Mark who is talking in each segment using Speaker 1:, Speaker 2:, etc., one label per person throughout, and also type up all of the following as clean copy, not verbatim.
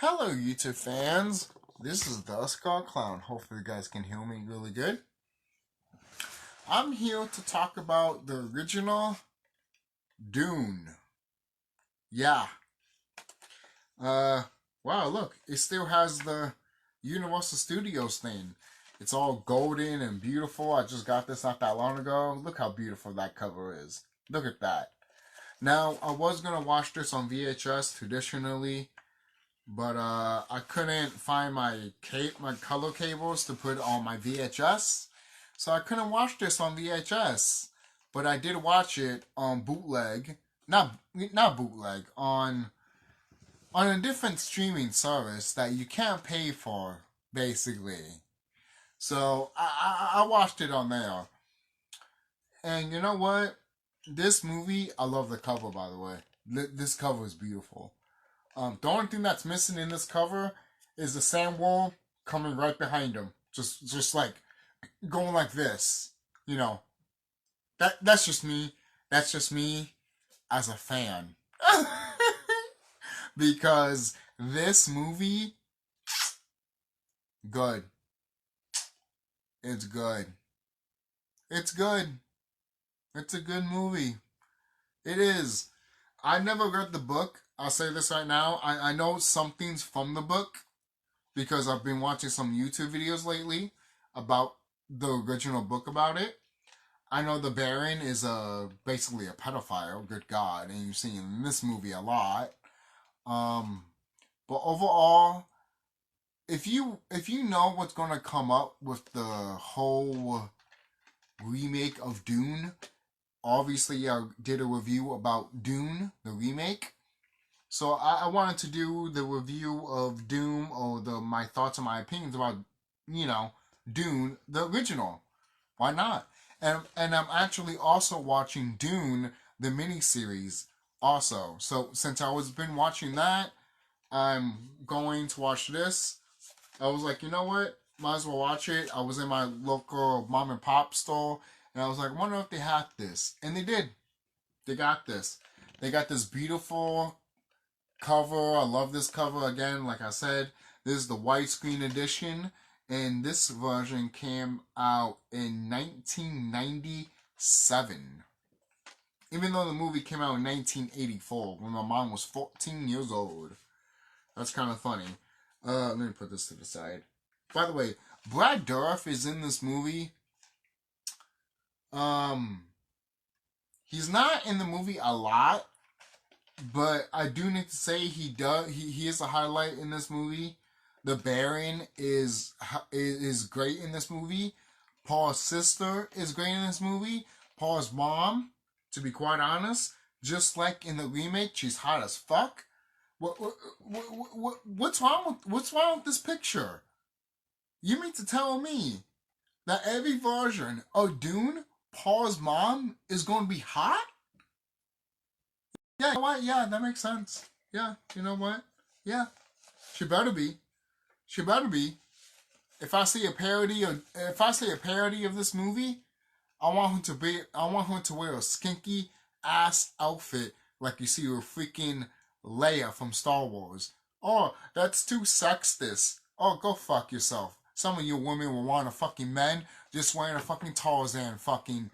Speaker 1: Hello, YouTube fans. This is TheSkullKlown. Hopefully, you guys can hear me really good. I'm here to talk about the original DUNE. Yeah. Wow, look. It still has the Universal Studios thing. It's all golden and beautiful. I just got this not that long ago. Look how beautiful that cover is. Look at that. Now, I was going to watch this on VHS traditionally, but I couldn't find my color cables to put on my VHS, so I couldn't watch this on VHS. But I did watch it on bootleg, not bootleg, on a different streaming service that you can't pay for, basically. So I watched it on there, and you know what? This movie, I love the cover, by the way. This cover is beautiful. The only thing that's missing in this cover is the sand wall coming right behind him. Just like going like this. You know. That's just me. That's just me as a fan. Because this movie, good. It's good. It's good. It's a good movie. It is. I never read the book. I'll say this right now. I know some things from the book because I've been watching some YouTube videos lately about the original book about it. I know the Baron is basically a pedophile, good God, and you've seen in this movie a lot. But overall, if you know what's going to come up with the whole remake of DUNE, obviously I did a review about DUNE, the remake. So I wanted to do the review of DUNE, or my thoughts and my opinions about, DUNE, the original. Why not? And I'm actually also watching DUNE, the miniseries, also. So since I was been watching that, I'm going to watch this. I was like, you know what? Might as well watch it. I was in my local mom and pop store, and I was like, I wonder if they had this. And they did. They got this. They got this beautiful cover. I love this cover. Again, like I said, this is the widescreen edition, and this version came out in 1997. Even though the movie came out in 1984, when my mom was 14 years old. That's kind of funny. Let me put this to the side. By the way, Brad Dourif is in this movie. He's not in the movie a lot, but I do need to say he is a highlight in this movie. The Baron is great in this movie. Paul's sister is great in this movie. Paul's mom, to be quite honest, just like in the remake, she's hot as fuck. What's wrong with this picture? You mean to tell me that every version of DUNE, Paul's mom is going to be hot? Yeah, you know what? Yeah, that makes sense. Yeah, you know what? Yeah, she better be. She better be. If I see a parody of this movie, I want her to wear a skinky ass outfit like you see with freaking Leia from Star Wars. Oh, that's too sexist. Oh, go fuck yourself. Some of you women will want a fucking men just wearing a fucking Tarzan fucking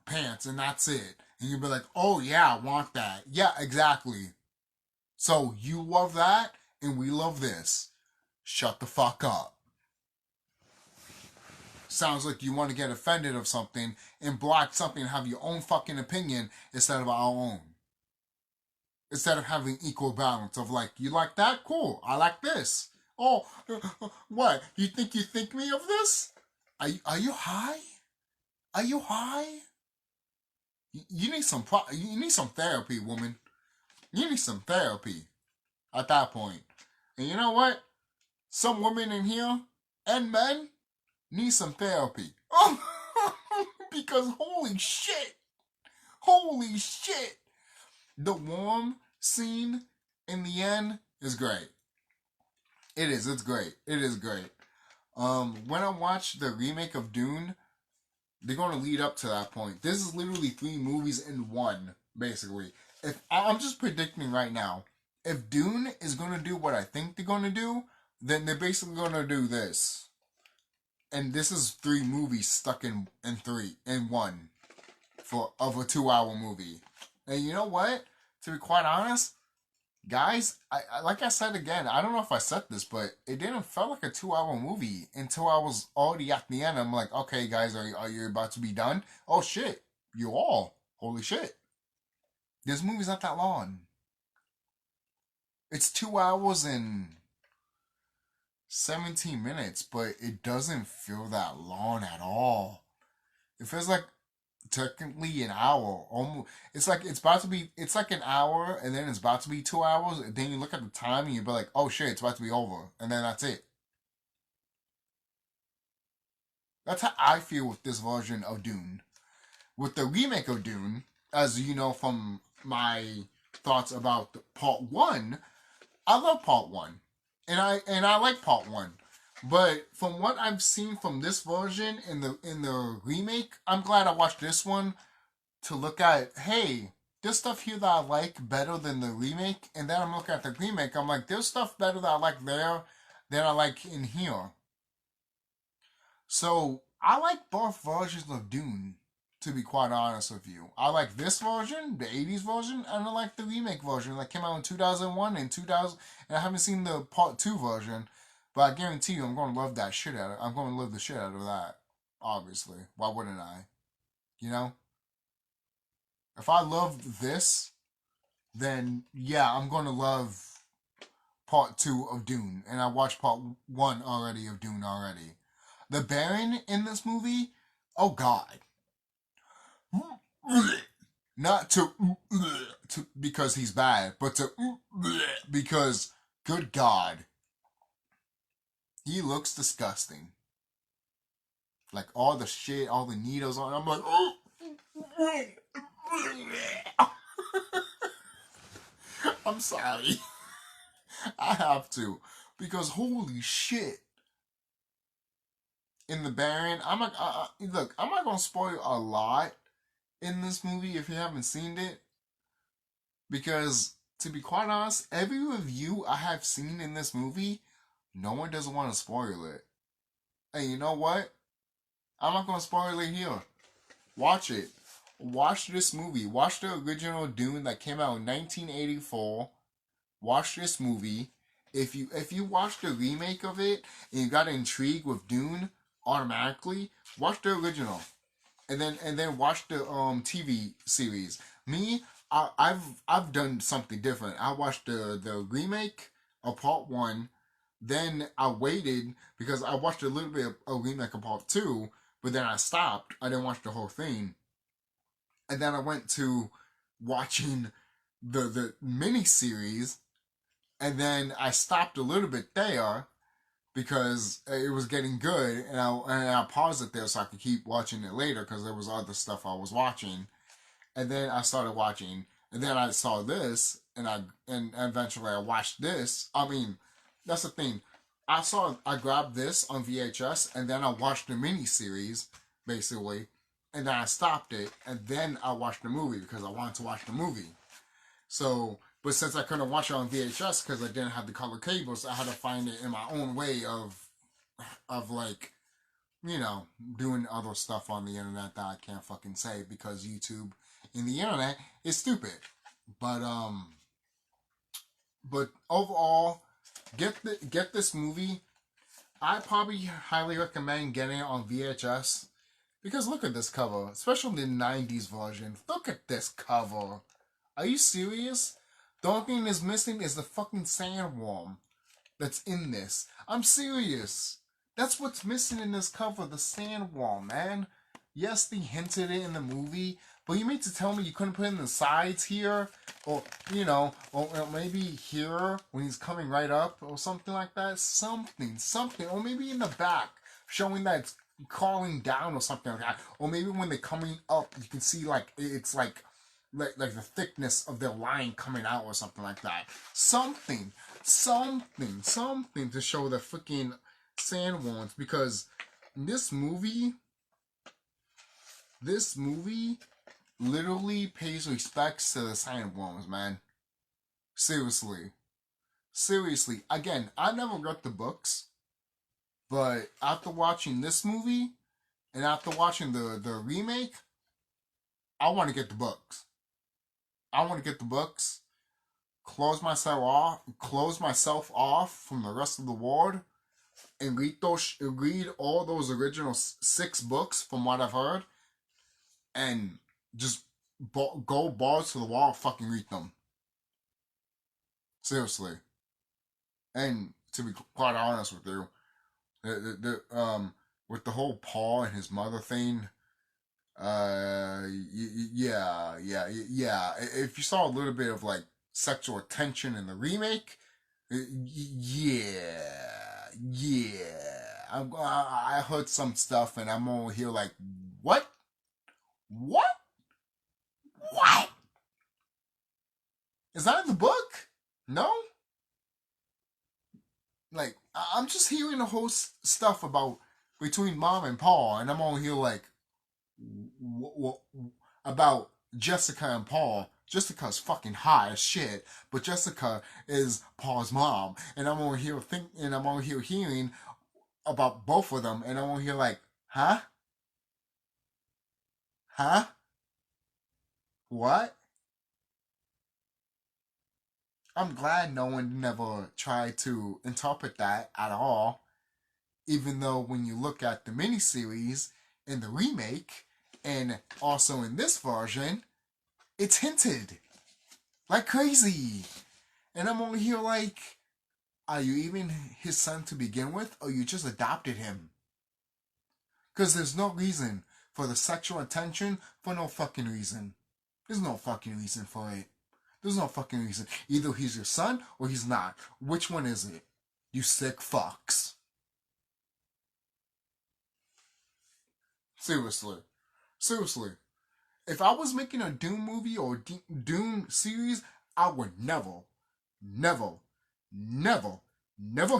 Speaker 1: pants, and that's it. And you'll be like, oh yeah, I want that. Yeah, exactly. So you love that, and we love this. Shut the fuck up. Sounds like you want to get offended of something and block something and have your own fucking opinion instead of our own. Instead of having equal balance of like, you like that? Cool. I like this. Oh, what? You think me of this? Are you high? Are you high? You need some therapy, woman. You need some therapy at that point. And you know what? Some women in here and men need some therapy. Because holy shit. The warm scene in the end is great. It's great. It is great. When I watch the remake of DUNE, they're going to lead up to that point. This is literally 3 movies in one, basically. If I'm just predicting right now, if Dune is gonna do what I think they're gonna do, then they're basically gonna do this. And this is 3 movies stuck in one for of a 2-hour movie. And you know what? To be quite honest, guys, I like I said again, I don't know if I said this, but it didn't feel like a 2-hour movie until I was already at the end. I'm like, okay, guys, are you about to be done? Oh shit, you all. Holy shit. This movie's not that long. It's 2 hours and 17 minutes, but it doesn't feel that long at all. It feels like technically an hour. Almost, it's like it's about to be. It's like an hour, and then it's about to be 2 hours. And then you look at the time, and you be like, "Oh shit, it's about to be over," and then that's it. That's how I feel with this version of Dune. With the remake of Dune, as you know from my thoughts about Part One, I love Part One, and I like Part One. But from what I've seen from this version in the remake, I'm glad I watched this one to look at, hey, there's stuff here that I like better than the remake, and then I'm looking at the remake, I'm like, there's stuff better that I like there than I like in here. So I like both versions of Dune, to be quite honest with you. I like this version, the 80s version, and I like the remake version that came out in 2001 and 2000, and I haven't seen the part 2 version, but I guarantee you I'm going to love that shit out of it. I'm going to love the shit out of that, obviously. Why wouldn't I? You know? If I loved this, then yeah, I'm gonna love part 2 of Dune, and I watched part 1 already of Dune already. The Baron in this movie, oh god, not to because he's bad, but to because good god, he looks disgusting. Like all the shit, all the needles on. I'm like, oh. I'm sorry. I have to. Because holy shit. In the Baron, I'm not, look, I'm not going to spoil a lot in this movie if you haven't seen it. Because, to be quite honest, every review I have seen in this movie, no one doesn't want to spoil it. And you know what? I'm not going to spoil it here. Watch it. Watch this movie. Watch the original Dune that came out in 1984. Watch this movie. If you watch the remake of it and you got intrigued with Dune automatically, watch the original, and then watch the TV series. Me, I've done something different. I watched the remake of Part 1, then I waited because I watched a little bit of a remake of Part 2, but then I stopped. I didn't watch the whole thing, and then I went to watching the mini series. And then I stopped a little bit there because it was getting good, and I paused it there so I could keep watching it later because there was other stuff I was watching. And then I started watching, and then I saw this, and eventually I watched this. I mean, that's the thing. I grabbed this on VHS, and then I watched the mini series basically, and then I stopped it, and then I watched the movie because I wanted to watch the movie. So, but since I couldn't watch it on VHS because I didn't have the color cables, I had to find it in my own way of like, you know, doing other stuff on the internet that I can't fucking say because YouTube and the internet is stupid. But overall, get this movie. I probably highly recommend getting it on VHS because look at this cover, especially the 90s version. Look at this cover. Are you serious? The only thing that's missing is the fucking sandworm that's in this. I'm serious. That's what's missing in this cover, the sandworm, man. Yes, they hinted it in the movie, but you mean to tell me you couldn't put it in the sides here? Or, you know, or maybe here when he's coming right up or something like that? Something. Or maybe in the back, showing that it's crawling down or something like that. Or maybe when they're coming up, you can see like, it's like the thickness of their line coming out or something like that. Something to show the freaking sandworms, because this movie literally pays respects to the sandworms, man. Seriously. Seriously. Again, I never read the books, but after watching this movie and after watching the remake, I want to get the books. I want to get the books, close myself off from the rest of the world, and read all those original 6 books from what I've heard, and just go balls to the wall, fucking read them. Seriously. And to be quite honest with you, with the whole Paul and his mother thing, yeah. If you saw a little bit of like sexual tension in the remake, yeah. I heard some stuff, and I'm over here like, what? What? What? Is that in the book? No? Like, I'm just hearing the whole stuff about between Mom and Paul, and I'm over here like, about Jessica and Paul. Jessica's fucking high as shit, but Jessica is Paul's mom, and I'm over here hearing about both of them, and I'm over here like, huh? Huh? What? I'm glad no one never tried to interpret that at all, even though when you look at the miniseries in the remake, and also in this version, it's hinted like crazy. And I'm over here like, are you even his son to begin with, or you just adopted him? Because there's no reason for the sexual attention for no fucking reason. There's no fucking reason for it. There's no fucking reason. Either he's your son or he's not. Which one is it? You sick fucks. Seriously. Seriously. If I was making a Dune movie or Dune series, I would never, never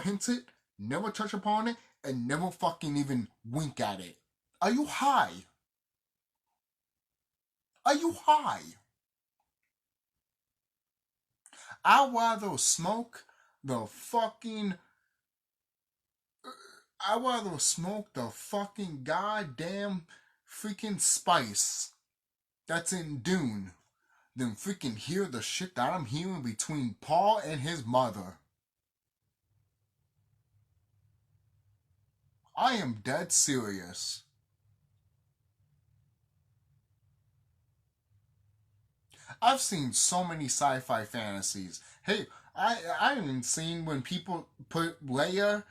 Speaker 1: hint it, never touch upon it, and never fucking even wink at it. Are you high? Are you high? I'd rather smoke the fucking. I'd rather smoke the fucking goddamn freaking spice that's in Dune than freaking hear the shit that I'm hearing between Paul and his mother. I am dead serious. I've seen so many sci-fi fantasies. Hey, I haven't seen when people put Leia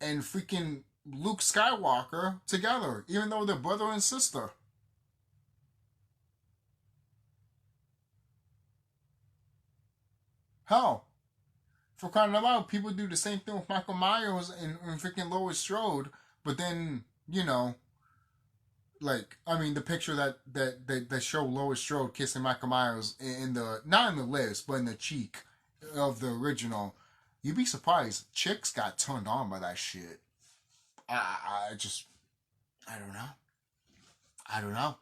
Speaker 1: and freaking Luke Skywalker together, even though they're brother and sister. Hell, for crying out loud, people do the same thing with Michael Myers and freaking Lois Strode, but then, like, I mean, the picture that show Lois Strode kissing Michael Myers in the, not in the lips, but in the cheek of the original, you'd be surprised. Chicks got turned on by that shit. I just, I don't know. I don't know.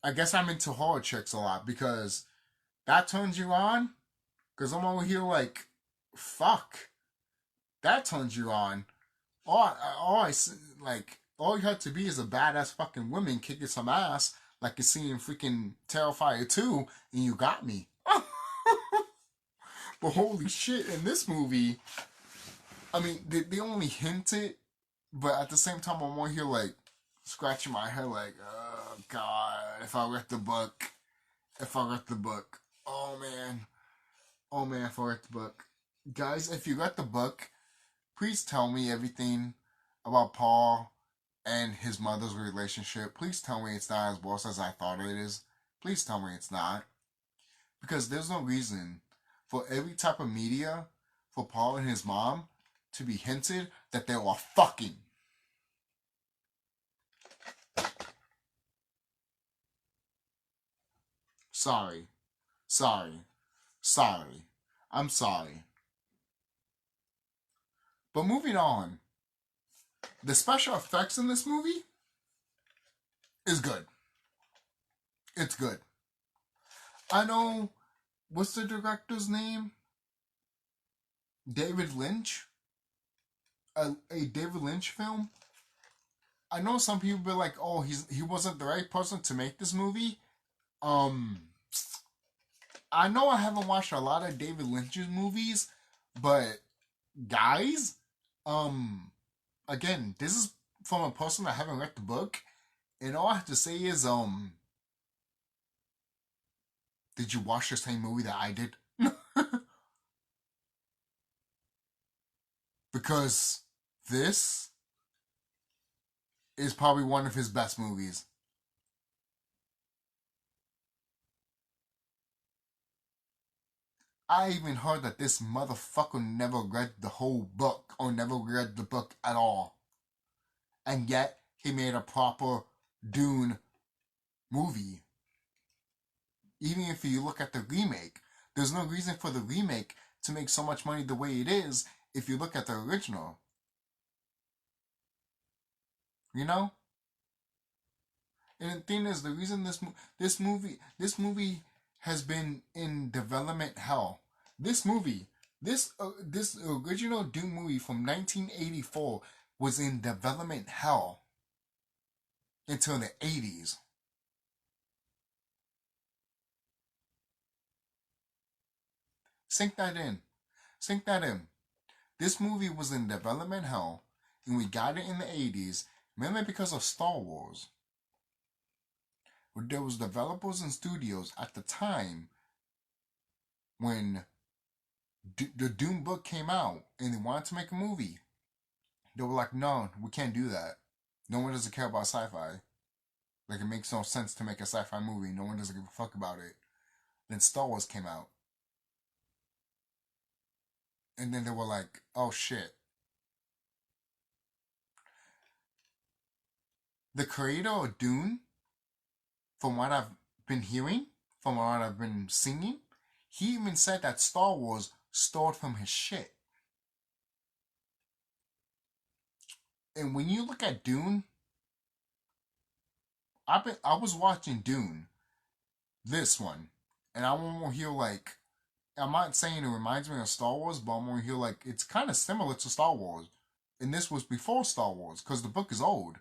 Speaker 1: I guess I'm into horror chicks a lot because that turns you on. Because I'm over here like, fuck. That turns you on. All you had to be is a badass fucking woman kicking some ass, like you see in freaking Terrifier 2, and you got me. But holy shit, in this movie, I mean, they only hinted, but at the same time, I'm on here like scratching my head, like, oh god, if I read the book, oh man, if I read the book, guys, if you read the book, please tell me everything about Paul and his mother's relationship. Please tell me it's not as worse as I thought it is. Please tell me it's not. Because there's no reason for every type of media for Paul and his mom to be hinted that they were fucking. Sorry. Sorry. Sorry. I'm sorry. But moving on. The special effects in this movie is good. It's good. I know what's the director's name? David Lynch? A David Lynch film? I know some people be like, oh, he wasn't the right person to make this movie. I know I haven't watched a lot of David Lynch's movies, but guys, again, this is from a person that haven't read the book, and all I have to say is, did you watch the same movie that I did? Because this is probably one of his best movies. I even heard that this motherfucker never read the whole book or never read the book at all. And yet, he made a proper Dune movie. Even if you look at the remake, there's no reason for the remake to make so much money the way it is if you look at the original. You know? And the thing is, the reason this movie has been in development hell. This original Dune movie from 1984 was in development hell until the 80s. Sink that in. Sink that in. This movie was in development hell, and we got it in the 80s, mainly because of Star Wars. There was developers and studios at the time when the Dune book came out and they wanted to make a movie. They were like, no, we can't do that. No one doesn't care about sci-fi. Like, it makes no sense to make a sci-fi movie. No one doesn't give a fuck about it. Then Star Wars came out. And then they were like, oh shit. The creator of Dune, from what I've been hearing, from what I've been singing, he even said that Star Wars stole from his shit. And when you look at Dune, I was watching Dune, this one, and I want to hear like, I'm not saying it reminds me of Star Wars, but I want to hear like it's kind of similar to Star Wars, and this was before Star Wars because the book is old.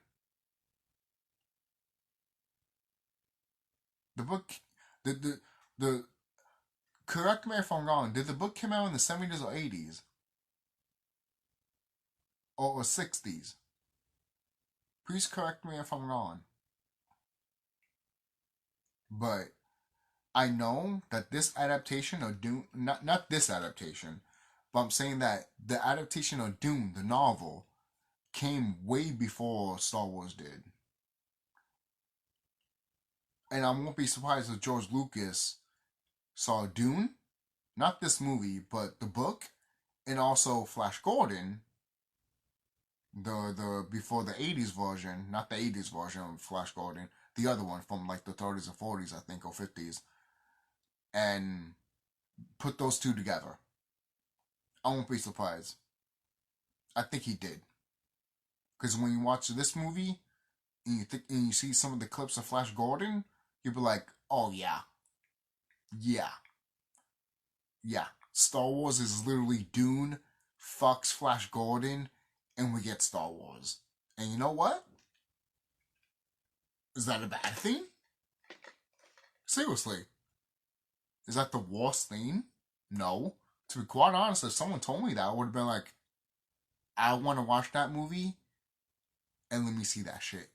Speaker 1: The book, the correct me if I'm wrong. Did the book come out in the 70s or 80s or 60s? Please correct me if I'm wrong. But I know that this adaptation of Dune, not this adaptation, but I'm saying that the adaptation of Dune, the novel, came way before Star Wars did. And I won't be surprised if George Lucas saw Dune, not this movie, but the book, and also Flash Gordon, the before the 80s version, not the 80s version of Flash Gordon, the other one from like the 30s or 40s, I think, or 50s, and put those two together. I won't be surprised. I think he did. Because when you watch this movie and you see some of the clips of Flash Gordon, you'll be like, oh yeah. Yeah. Yeah. Star Wars is literally Dune, fucks Flash Gordon, and we get Star Wars. And you know what? Is that a bad thing? Seriously. Is that the worst thing? No. To be quite honest, if someone told me that, I would have been like, I want to watch that movie, and let me see that shit.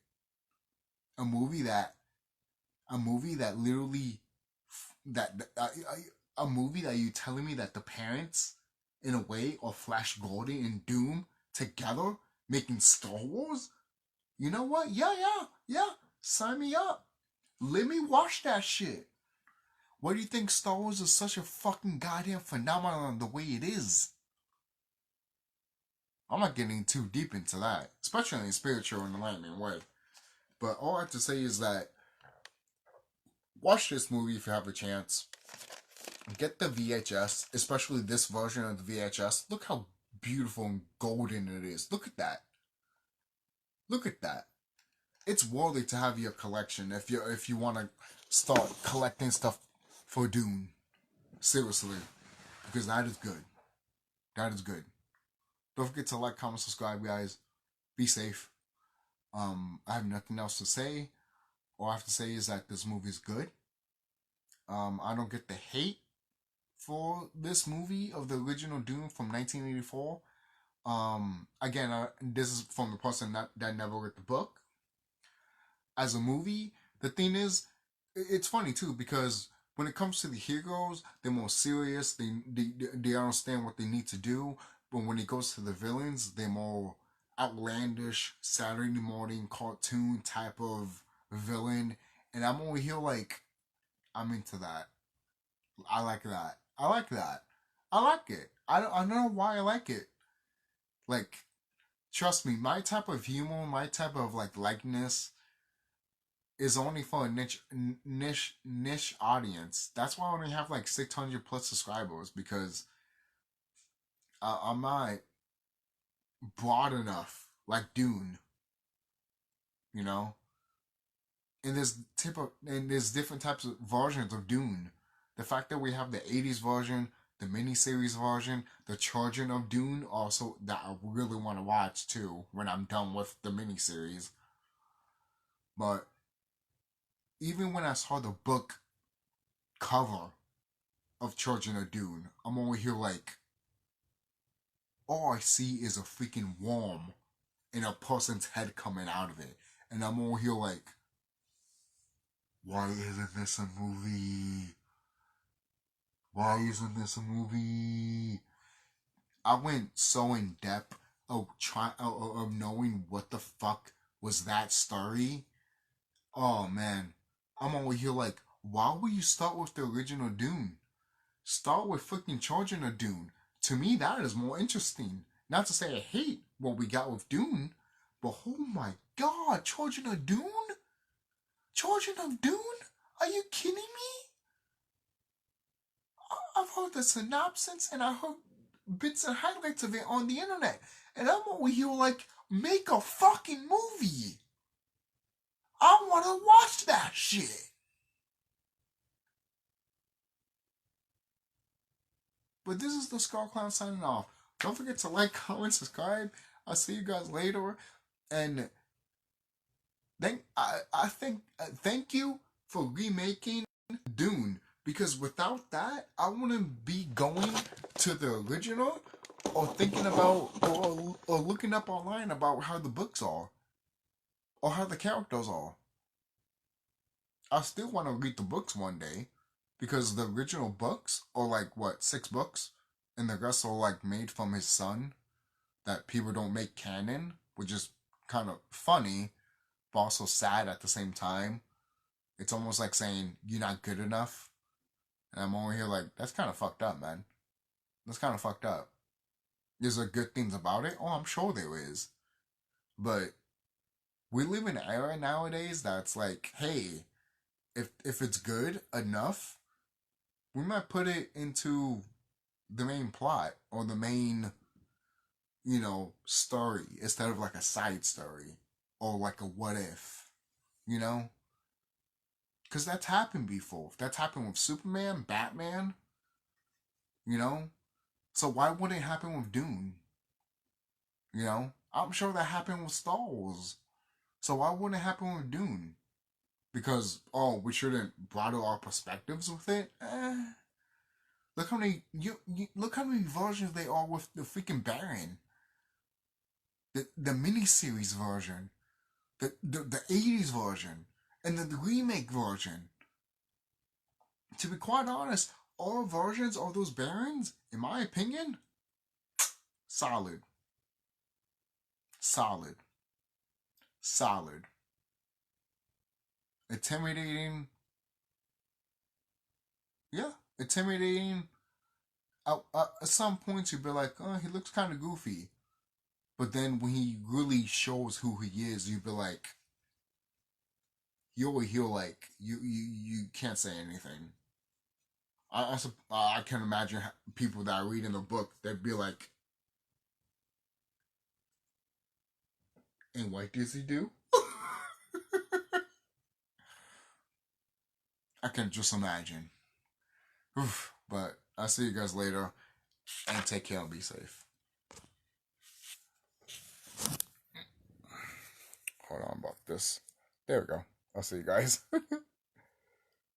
Speaker 1: A movie that literally, a movie that you telling me that the parents, in a way, are Flash Gordon and Doom together making Star Wars? You know what? Yeah. Sign me up. Let me watch that shit. Why do you think Star Wars is such a fucking goddamn phenomenon the way it is? I'm not getting too deep into that, especially in a spiritual and enlightenment way. But all I have to say is that watch this movie if you have a chance. Get the VHS, especially this version of the VHS. Look how beautiful and golden it is. Look at that. Look at that. It's worthy to have your collection if you want to start collecting stuff for Dune. Seriously. Because that is good. That is good. Don't forget to like, comment, subscribe, guys. Be safe. I have nothing else to say. All I have to say is that this movie is good. I don't get the hate for this movie of the original Dune from 1984. Again, this is from the person that never read the book. As a movie, the thing is, it's funny too because when it comes to the heroes, they're more serious. They understand what they need to do. But when it goes to the villains, they're more outlandish, Saturday morning cartoon type of villain. And I'm over here like, I'm into that. I like that. I like that. I like it. I don't know why I like it. Like, trust me, my type of humor, my type of like likeness is only for a niche audience. That's why I only have like 600 plus subscribers because I'm not broad enough like Dune, you know. And there's different types of versions of Dune. The fact that we have the 80s version, the miniseries version, the Children of Dune, also that I really want to watch too when I'm done with the miniseries. But even when I saw the book cover of Children of Dune, I'm over here like, all I see is a freaking worm and a person's head coming out of it. And I'm over here like, why isn't this a movie? Why isn't this a movie? I went so in depth of knowing what the fuck was that story. Oh man, I'm over here like, why would you start with the original Dune? Start with fucking Children of Dune. To me, that is more interesting. Not to say I hate what we got with Dune, but oh my god, Children of Dune? Children of Dune? Are you kidding me? I've heard the synopsis and I heard bits and highlights of it on the internet. And I'm over here like, make a fucking movie. I want to watch that shit. But this is the CHUCKY signing off. Don't forget to like, comment, subscribe. I'll see you guys later. And thank you for remaking Dune. Because without that, I wouldn't be going to the original or thinking about or looking up online about how the books are or how the characters are. I still want to read the books one day because the original books are like what, 6 books, and the rest are like made from his son that people don't make canon, which is kind of funny but also sad at the same time. It's almost like saying you're not good enough. And I'm over here like, that's kind of fucked up, man. That's kind of fucked up. Is there good things about it? Oh, I'm sure there is. But we live in an era nowadays that's like, hey, if it's good enough, we might put it into the main plot or the main, story instead of like a side story or like a what if, you know? Because that's happened before. That's happened with Superman, Batman, you know? So why wouldn't it happen with Dune? You know? I'm sure that happened with Star Wars. So why wouldn't it happen with Dune? Because, we shouldn't broaden our perspectives with it? Look how many look how many versions they are with the freaking Baron. The miniseries version. The 80s version. And then the remake version. To be quite honest, all versions of those Barons, in my opinion, solid. Solid. Solid. Intimidating. Yeah, intimidating. At some points, you'd be like, oh, he looks kind of goofy. But then when he really shows who he is, you'd be like, you'll like, you can't say anything. I can imagine people that read in the book, they'd be like, and what does he do? I can just imagine. Oof. But I'll see you guys later. And take care and be safe. Hold on about this. There we go. I'll see you guys.